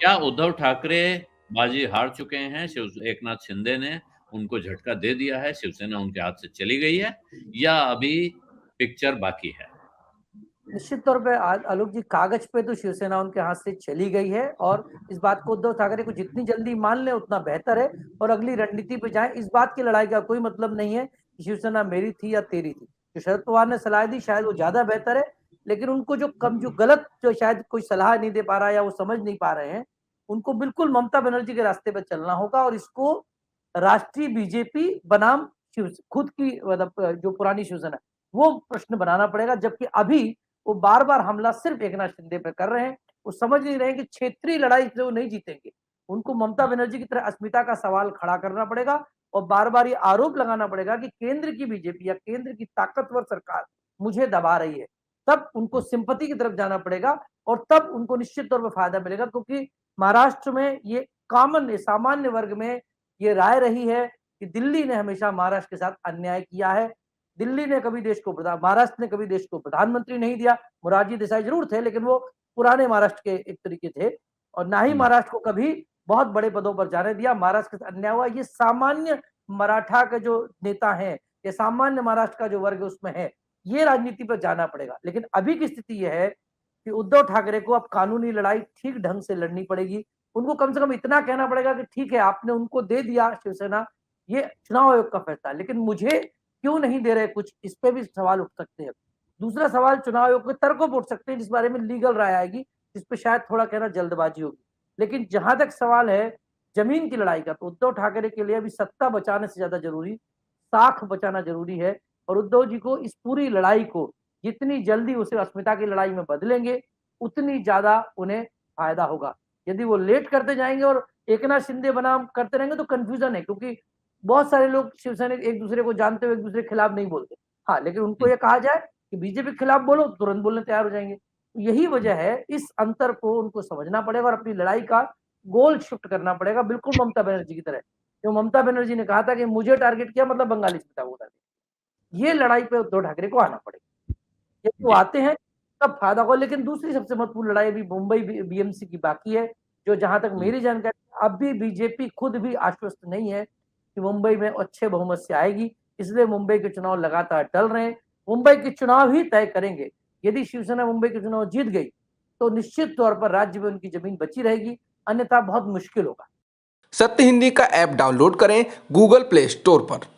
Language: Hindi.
क्या उद्धव ठाकरे बाजी हार चुके हैं? एकनाथ शिंदे ने उनको झटका दे दिया है, शिवसेना उनके हाथ से चली गई है या अभी पिक्चर बाकी है? निश्चित तौर पे आलोक जी, कागज पे तो शिवसेना उनके हाथ से चली गई है और इस बात को उद्धव ठाकरे को जितनी जल्दी मान ले उतना बेहतर है और अगली रणनीति पे जाए। इस बात की लड़ाई का कोई मतलब नहीं है कि शिवसेना मेरी थी या तेरी थी। जो शरद पवार ने सलाह दी शायद वो ज्यादा बेहतर है, लेकिन उनको जो गलत, जो शायद कोई सलाह नहीं दे पा रहा है या वो समझ नहीं पा रहे हैं, उनको बिल्कुल ममता बनर्जी के रास्ते पर चलना होगा और इसको राष्ट्रीय बीजेपी बनाम खुद की मतलब जो पुरानी शिवसेना वो प्रश्न बनाना पड़ेगा। जबकि अभी वो बार बार हमला सिर्फ एकनाथ शिंदे पे कर रहे हैं। वो समझ नहीं रहे कि क्षेत्रीय लड़ाई से वो नहीं जीतेंगे। उनको ममता बनर्जी की तरह अस्मिता का सवाल खड़ा करना पड़ेगा और बार बार ये आरोप लगाना पड़ेगा कि केंद्र की बीजेपी या केंद्र की ताकतवर सरकार मुझे दबा रही है। तब उनको सिंपैथी की तरफ जाना पड़ेगा और तब उनको निश्चित तौर पर फायदा मिलेगा, क्योंकि महाराष्ट्र में ये कॉमन सामान्य वर्ग में ये राय रही है कि दिल्ली ने हमेशा महाराष्ट्र के साथ अन्याय किया है। दिल्ली ने कभी देश को महाराष्ट्र ने कभी देश को प्रधानमंत्री नहीं दिया। मोरारजी देसाई जरूर थे, लेकिन वो पुराने महाराष्ट्र के एक तरीके थे और ना ही महाराष्ट्र को कभी बहुत बड़े पदों पर जाने दिया। महाराष्ट्र के साथ अन्याय हुआ। ये सामान्य मराठा के जो नेता हैं, ये सामान्य महाराष्ट्र का जो वर्ग उसमें है, ये राजनीति पर जाना पड़ेगा। लेकिन अभी की स्थिति यह है कि उद्धव ठाकरे को अब कानूनी लड़ाई ठीक ढंग से लड़नी पड़ेगी। उनको कम से कम इतना कहना पड़ेगा कि ठीक है, आपने उनको दे दिया शिवसेना, ये चुनाव आयोग का फैसला, लेकिन मुझे क्यों नहीं दे रहे कुछ, इस पे भी सवाल उठ सकते हैं। दूसरा सवाल चुनाव आयोग के तर्कों पर उठ सकते हैं, जिस बारे में लीगल राय आएगी, जिस पे शायद थोड़ा कहना जल्दबाजी होगी। लेकिन जहां तक सवाल है जमीन की लड़ाई का, तो उद्धव ठाकरे के लिए अभी सत्ता बचाने से ज्यादा जरूरी साख बचाना जरूरी है। और उद्धव जी को इस पूरी लड़ाई को जितनी जल्दी उसे अस्मिता की लड़ाई में बदलेंगे, उतनी ज्यादा उन्हें फायदा होगा। यदि वो लेट करते जाएंगे और एकनाथ शिंदे बनाम करते रहेंगे तो कंफ्यूजन है, क्योंकि बहुत सारे लोग शिवसैनिक एक दूसरे को जानते हुए एक दूसरे के खिलाफ नहीं बोलते। हाँ, लेकिन उनको ये कहा जाए कि बीजेपी के खिलाफ बोलो, तुरंत बोलने तैयार हो जाएंगे। यही वजह है, इस अंतर को उनको समझना पड़ेगा और अपनी लड़ाई का गोल शिफ्ट करना पड़ेगा, बिल्कुल ममता बनर्जी की तरह। जो ममता बनर्जी ने कहा था कि मुझे टारगेट किया मतलब बंगाली जनता को टारगेट, ये लड़ाई पे उद्धव ठाकरे को आना पड़ेगा। यदि वो आते हैं तब फायदा होगा। लेकिन दूसरी सबसे महत्वपूर्ण लड़ाई अभी मुंबई बीएमसी की बाकी है, जो जहां तक मेरी जानकारी अब भी बीजेपी खुद भी आश्वस्त नहीं है कि मुंबई में अच्छे बहुमत से आएगी। इसलिए मुंबई के चुनाव लगातार टल रहे हैं। मुंबई के चुनाव ही तय करेंगे। यदि शिवसेना मुंबई के चुनाव जीत गई तो निश्चित तौर पर राज्य में उनकी जमीन बची रहेगी, अन्यथा बहुत मुश्किल होगा। सत्य हिंदी का ऐप डाउनलोड करें गूगल प्ले स्टोर पर।